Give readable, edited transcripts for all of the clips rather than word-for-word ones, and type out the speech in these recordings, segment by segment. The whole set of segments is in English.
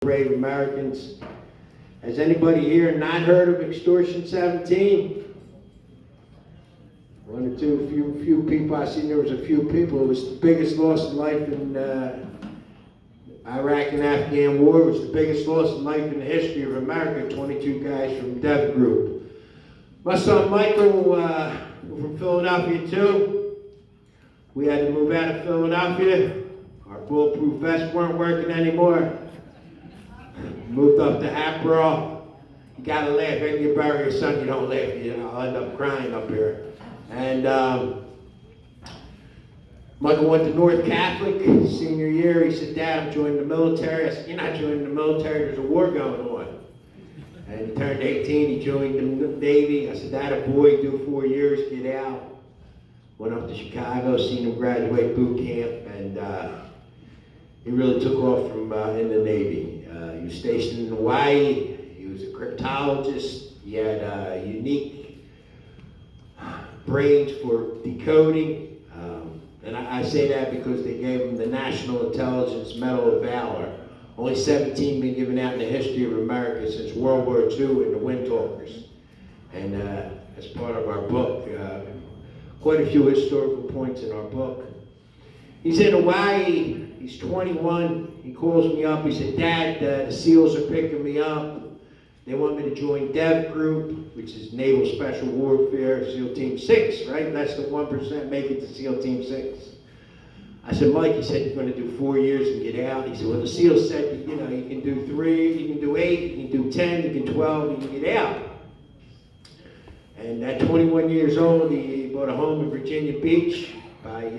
Brave Americans. Has anybody here not heard of Extortion 17? One or two, few people. I seen there was a few people. It was the biggest loss of life in Iraq and Afghan war. It was the biggest loss of life in the history of America. 22 guys from Dev Group. My son Michael, from Philadelphia too. We had to move out of Philadelphia. Our bulletproof vests weren't working anymore. Moved up to Hatboro. You gotta laugh. After you bury your son, you don't laugh. You know, I'll end up crying up here. And Michael went to North Catholic senior year. He said, "Dad, I'm joining the military." I said, "You're not joining the military. There's a war going on." And he turned 18. He joined the Navy. I said, "Dad, a boy, do 4 years, get out." Went up to Chicago, seen him graduate boot camp, and he really took off from in the Navy. He was stationed in Hawaii. He was a cryptologist. He had unique brains for decoding. And I say that because they gave him the National Intelligence Medal of Valor. Only 17 been given out in the history of America since World War II in the Windtalkers. And as part of our book, quite a few historical points in our book. He's in Hawaii. He's 21. He calls me up. He said, "Dad, the SEALs are picking me up. They want me to join Dev Group, which is Naval Special Warfare, SEAL Team 6, right? Less than 1% make it to SEAL Team 6. I said, "Mike," he said, "you're going to do 4 years and get out." He said, "Well, the SEALs said, you know, you can do 3, you can do 8, you can do 10, you can 12, you can get out." And at 21 years old, he bought a home in Virginia Beach by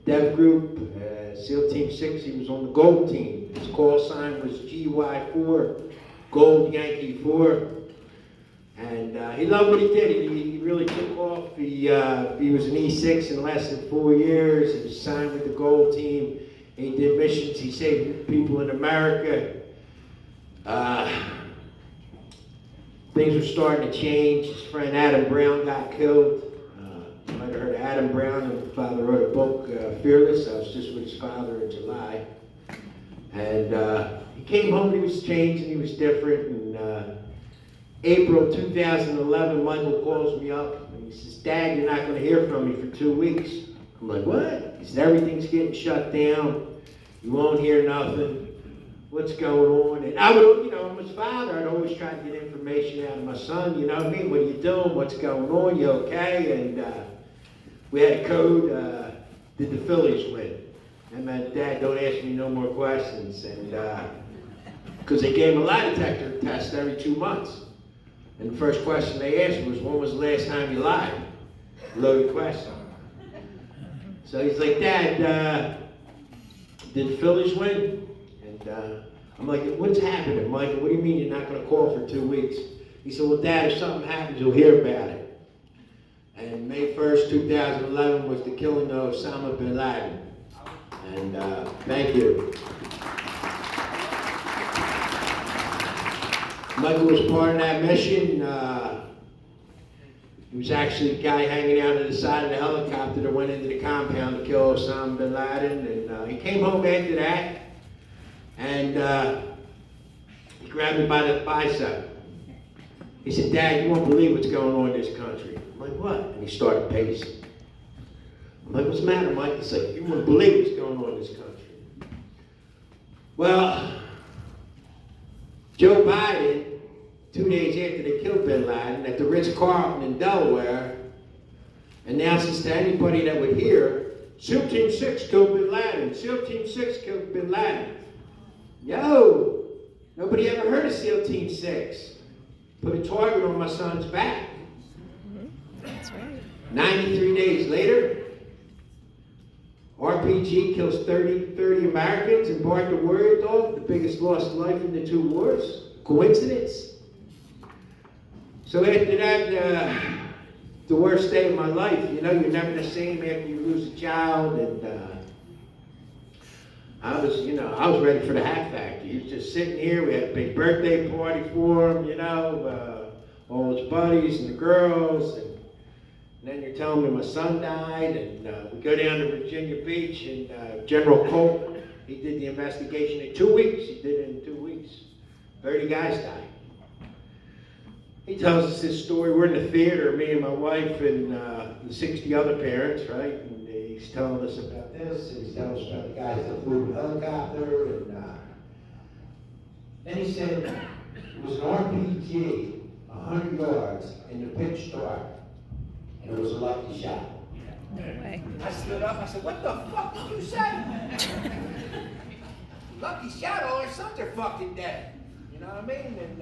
Dev Group, SEAL Team 6. He was on the Gold Team. His call sign was GY4, Gold Yankee 4. And he loved what he did. He really took off. He was an E6 in less than 4 years. He was signed with the Gold Team. He did missions. He saved people in America. Things were starting to change. His friend Adam Brown got killed. You might have heard of Adam Brown. His father wrote a book, Fearless. I was just with his father in July. And he came home, he was changed and he was different. And April 2011, Michael calls me up and he says, "Dad, you're not going to hear from me for 2 weeks." I'm like, "What?" He said, "Everything's getting shut down. You won't hear nothing. What's going on?" And I would, you know, I'm his father. I'd always try to get information out of my son. You know what I mean? "What are you doing? What's going on? You okay?" And we had a code. Did the Phillies win? And my "Dad, don't ask me no more questions." And because they gave him a lie detector test every 2 months. And the first question they asked was, "When was the last time you lied?" Loaded question. So he's like, "Dad, did the Phillies win?" And I'm like, "What's happening, Michael? What do you mean you're not going to call for 2 weeks?" He said, "Well, Dad, if something happens, you'll hear about it." And May 1st, 2011 was the killing of Osama bin Laden. And thank you. Michael was part of that mission. He was actually the guy hanging out at the side of the helicopter that went into the compound to kill Osama bin Laden. And he came home after that, and he grabbed me by the bicep. He said, "Dad, you won't believe what's going on in this country." I'm like, "What?" And he started pacing. I'm like, "What's the matter, Mike?" He's like, "You won't believe what's going on in this country." Well, Joe Biden, 2 days after they killed bin Laden at the Ritz-Carlton in Delaware, announces to anybody that would hear, "SEAL Team 6 killed bin Laden. SEAL Team 6 killed bin Laden." Yo, nobody ever heard of SEAL Team 6. Put a target on my son's back. That's right. 93 days later, RPG kills 30 Americans and Bart the Warrior Dog, the biggest loss of life in the 2 wars. Coincidence? So after that, the worst day of my life. You know, you're never the same after you lose a child. And I was ready for the Hat Factory. He was just sitting here. We had a big birthday party for him, you know, all his buddies and the girls. And then you're telling me my son died, and we go down to Virginia Beach, and General Colt He did the investigation in 2 weeks. He did it in 2 weeks. 30 guys died. He tells us this story. We're in the theater, me and my wife and the 60 other parents, right? And he's telling us about this, and he's telling us about the guys that flew the helicopter, and then he said it was an RPG, 100 yards in the pitch dark, and it was a lucky shot. No way. I stood up, I said, what the fuck did you say? Lucky shot, all our sons are fucking dead. You know what I mean? And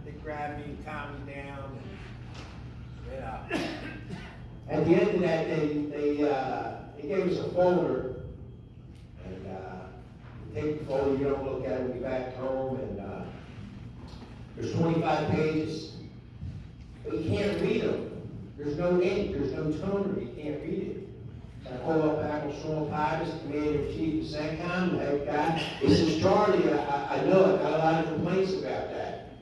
they grabbed me and calmed me down. And, you know. At the end of that, they gave us a folder. And you take the folder, you don't look at it when you're back home. And there's 25 pages. But you can't read them. There's no ink, there's no toner, you can't read it. I call up Admiral Sean Pybus, Commander-in-Chief of CENTCOM, the head guy. He says, Charlie, I know, I got a lot of complaints about that.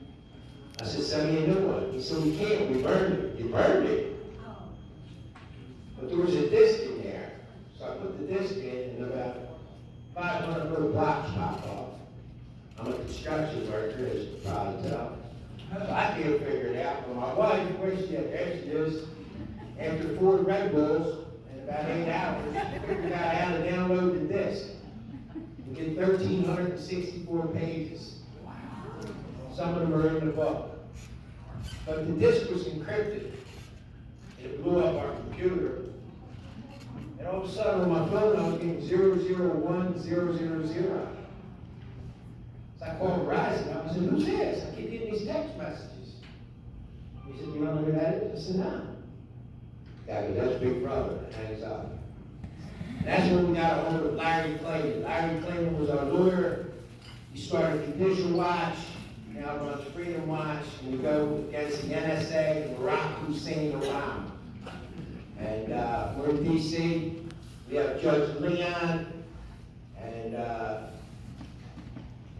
I said, send me a new one. He said, we can't, we burned it. You burned it? But there was a disc in there. So I put the disc in, and about 500 little blocks popped off. I'm a construction worker, as you can probably tell. So I can't figure it out. But my wife, where she at? There she is. After 4 Red Bulls, about 8 hours, figured out how to download the disc. We did 1,364 pages. Some of them are in the book. But the disc was encrypted. It blew up our computer. And all of a sudden on my phone, I was getting 001000. So I called Verizon. I said, who's this? I keep getting these text messages. He said, you don't know who that is? I said, no. Yeah, that's Big Brother. Hangs up. That's when we got a hold of Larry Clayton. Larry Clayton was our lawyer. He started Condition Watch, now runs Freedom Watch, and we go against the NSA and Barack Hussein Obama. And we're in D.C. We have Judge Leon, and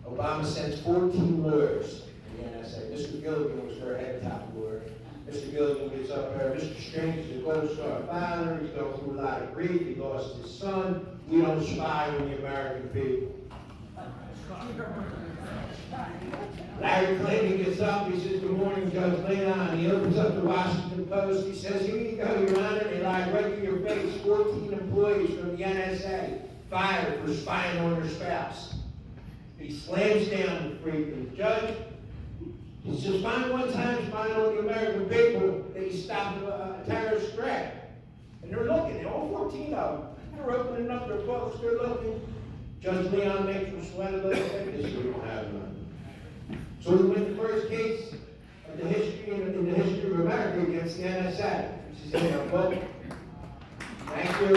Obama sends 14 lawyers in the NSA. Mr. Gilligan was their head top lawyer. Mr. Gilligan gets up there. Mr. Strange is a Gold Star father. He's going through a lot of grief. He lost his son. We don't spy on the American people. Larry Clayton gets up. He says, good morning, Judge Leon. He opens up the Washington Post. He says, here you go, Your Honor. They lied right to your face. 14 employees from the NSA fired for spying on their spouse. He slams down the judge. He says, find one time spying on the American people that you stopped a terrorist threat. And they're looking, all 14 of them. They're opening up their books, they're looking. Judge Leon makes them sweat a little bit. This we don't have none. So we win the first case of the history in the history of America against the NSA, which is in our book. Thank you.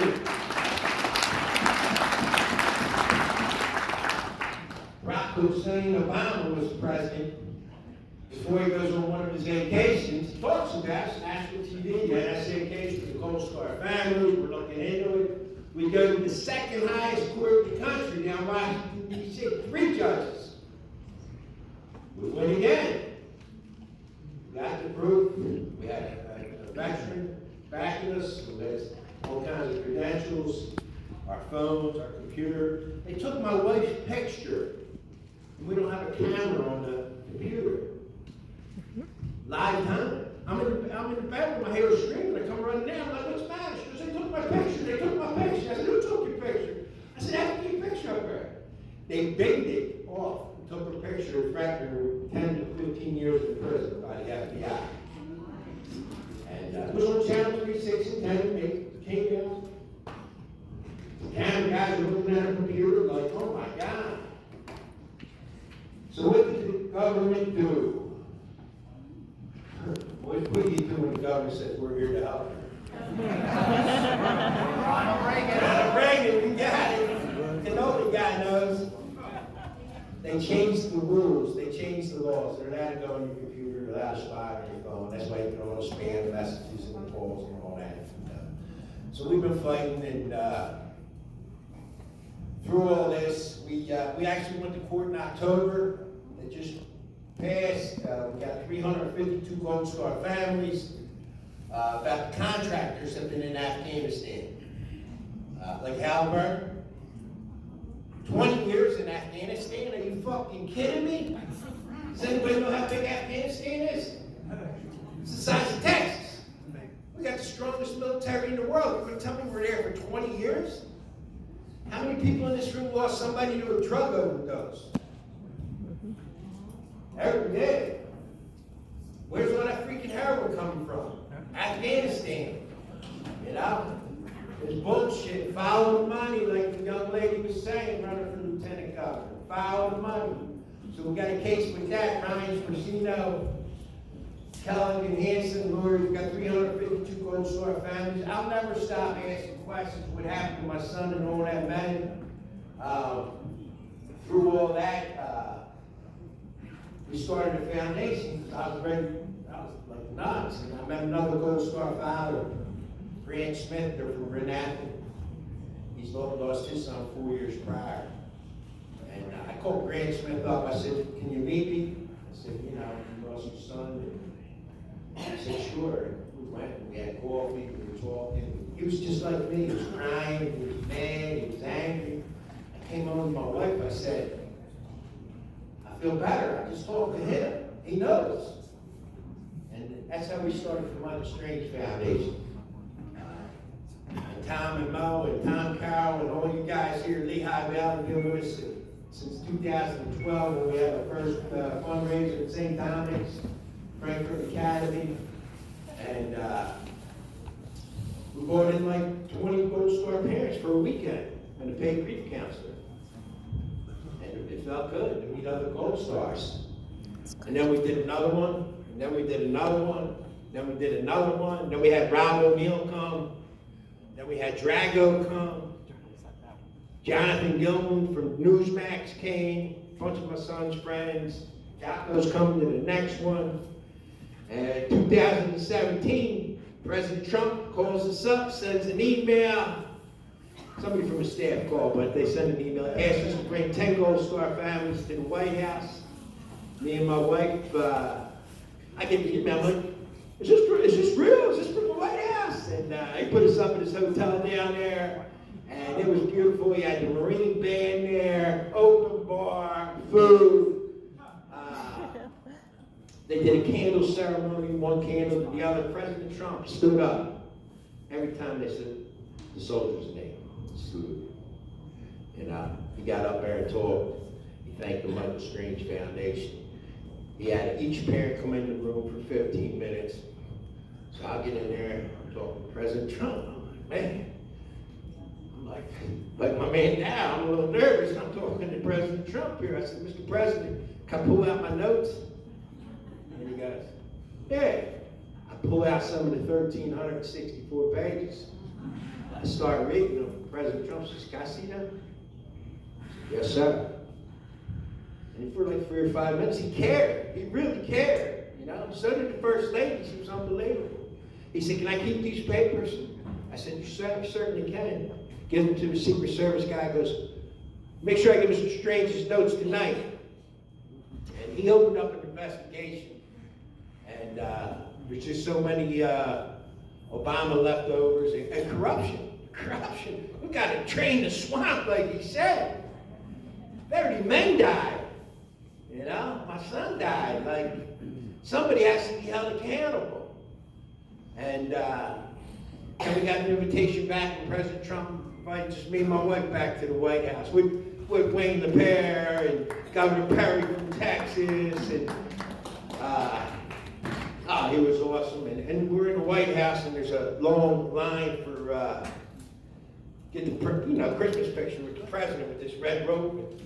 Barack Hussein Obama was president. Before he goes on one of his vacations, he talks about national TV, the NSA case with the Gold Star family. We're looking into it. We go to the second highest court in the country, now Washington, D.C., 3 judges. We win again. We got the proof. We had a veteran backing us who has all kinds of credentials, our phones, our computer. They took my wife's picture, and we don't have a camera on the computer. Live time. I'm in the bedroom, my hair is screaming, I come running down, I'm like, what's the matter? She goes, they took my picture, they took my picture. I said, who took your picture? I said, I took your picture up there. They bigged it off and took a picture and threatened her 10 to 15 years in prison by the FBI. And it was on Channel 3, 6, and 10, it came out. The camera guys were looking at a computer like, oh my God. So what did the government do? What do you do when the government says we're here to help you? Ronald Reagan, we got it. And the guy knows. They changed the rules. They changed the laws. They're allowed to go on your computer. They're allowed to spy on your phone. That's why you can all spam messages and calls and all that. So we've been fighting, and through all this, we actually went to court in October. It just passed. We got 352 Gold Star families. About the contractors have been in Afghanistan. Like Halliburton, 20 years in Afghanistan? Are you fucking kidding me? Does anybody know how big Afghanistan is? It's the size of Texas. We got the strongest military in the world. You're going to tell me we're there for 20 years? How many people in this room lost somebody to a drug overdose? Every day. Where's all that freaking heroin coming from? Afghanistan. You know? It's bullshit. Follow the money, like the young lady was saying, running for lieutenant governor. Follow the money. So we got a case with that. Ryan Sparcino, Kellogg and Hanson, Lord, we've got 352 Gold Star families. I'll never stop asking questions. What happened to my son and all that men? Through all that, we started a foundation. I was like nuts. And I met another Gold Star father, Grant Smith, they're from Renathan. He's lost his son 4 years prior. And I called Grant Smith up. I said, can you meet me? I said, you know, you lost your son. And he said, sure. We went and we had coffee, we were talking. He was just like me. He was crying, he was mad, he was angry. I came home with my wife. I said, I feel better. I just talked to him. He knows. And that's how we started the Mother Strange Foundation. And Tom and Mo and Tom Carroll and all you guys here at Lehigh Valley been with us since 2012 when we had our first fundraiser at St. Dominic's, Frankfurt Academy. And we brought in like 20 Gold Star parents for a weekend and a paid grief counselor. And it felt good to meet other Gold Stars. And then we did another one, and then we did another one, then we did another one, then we had Rob O'Neill come, then we had Drago come, Jonathan Gilman from Newsmax came, a bunch of my son's friends, Jocko's coming to the next one. And 2017, President Trump calls us up, sends an email. Somebody from his staff called, but they sent an email, asked us to bring 10 Gold Star families to the White House. Me and my wife, I get the email, I'm like, is this real? Is this from the White House? And he put us up at his hotel down there, and it was beautiful. He had the Marine Band there, open bar, food. They did a candle ceremony, one candle to the other. President Trump stood up every time they said the soldier's name. Stood. And he got up there and talked. He thanked the Michael Strange Foundation. He had each parent come in the room for 15 minutes. So I'll get in there and talk to President Trump. I'm like, man, like my man now, I'm a little nervous. I'm talking to President Trump here. I said, Mr. President, can I pull out my notes? And he goes, yeah. I pull out some of the 1,364 pages. I start reading them. President Trump says, can I see them? Yes, sir. And for like 3 or 5 minutes, he cared. He really cared. You know, so did the First Lady. She was unbelievable. He said, can I keep these papers? I said, you certainly can. Give them to the Secret Service guy. Goes, make sure I give Mr. Strange's notes tonight. And he opened up an investigation. And there's just so many Obama leftovers and corruption. Corruption. We got to drain the swamp, like he said. 30 men died. You know, my son died. Like, somebody has to be held accountable. And then we got an invitation back from President Trump invited just me and my wife back to the White House with Wayne LaPierre and Governor Perry from Texas. And he was awesome. And we're in the White House, and there's a long line for get the Christmas picture with the president with this red robe.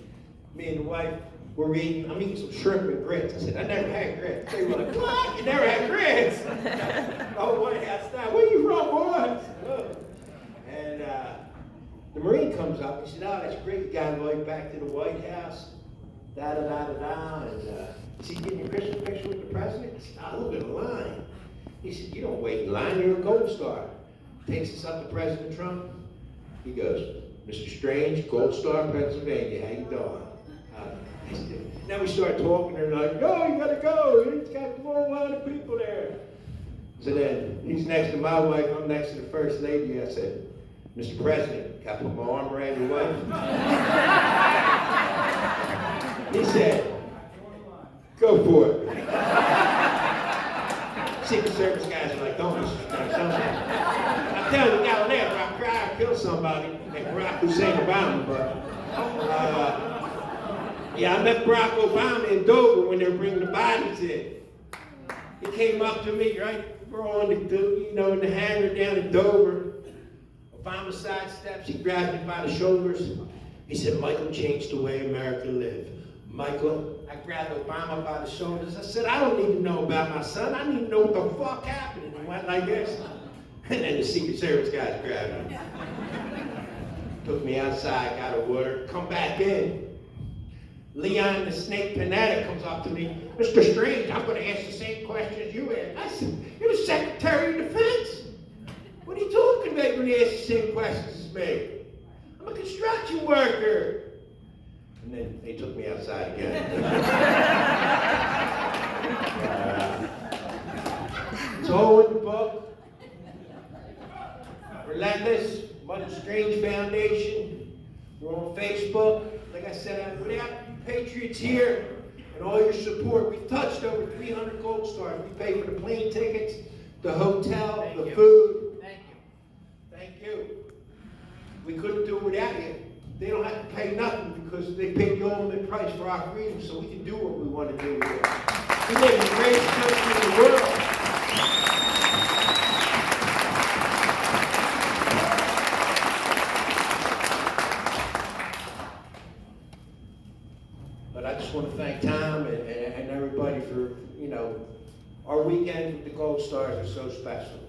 Me and the wife were eating. I'm eating some shrimp and grits. I said, I never had grits. They were like, what? You never had grits? Oh, White House style. Where you from, boy? And the Marine comes up. He said, oh, that's great. You got invited back to the White House. Da-da-da-da-da. And he said, getting your Christmas picture with the president? I said, oh, look at the line. He said, you don't wait in line. You're a Gold Star. Takes us up to President Trump. He goes, Mr. Strange, Gold Star, Pennsylvania. How you doing? Now we start talking. They're like, oh, you gotta go. He's got a whole lot of people there. So then he's next to my wife. I'm next to the First Lady. I said, Mr. President, Can I put my arm around your wife? He said, go for it. Secret Service guys are like, don't disrespect somebody. I'm telling you, down there, if I cry or kill somebody, like Barack Hussein Obama, but yeah, I met Barack Obama in Dover when they were bringing the bodies in. He came up to me, right? We're on the, in the hangar down in Dover. Obama sidesteps, he grabs me by the shoulders. He said, Michael changed the way America lived. Michael, I grabbed Obama by the shoulders. I said, I don't need to know about my son. I need to know what the fuck happened. And he went like this. And then the Secret Service guys grabbed me. Took me outside, got a water, come back in. Leon the Snake Panetta comes up to me. Mr. Strange, I'm going to ask the same questions you asked. I said, you're the Secretary of Defense. What are you talking about when you ask the same questions as me? I'm a construction worker. And then they took me outside again. It's all in the book. Relentless, Michael Strange Foundation. We're on Facebook. Like I said, without you patriots here and all your support, we've touched over 300 Gold Stars. We pay for the plane tickets, the hotel, the food. Thank you. Thank you. We couldn't do it without you. They don't have to pay nothing because they paid the ultimate price for our freedom, so we can do what we want to do here. We live in the greatest country in the world. But I just want to thank Tom and everybody for, our weekends with the Gold Stars are so special.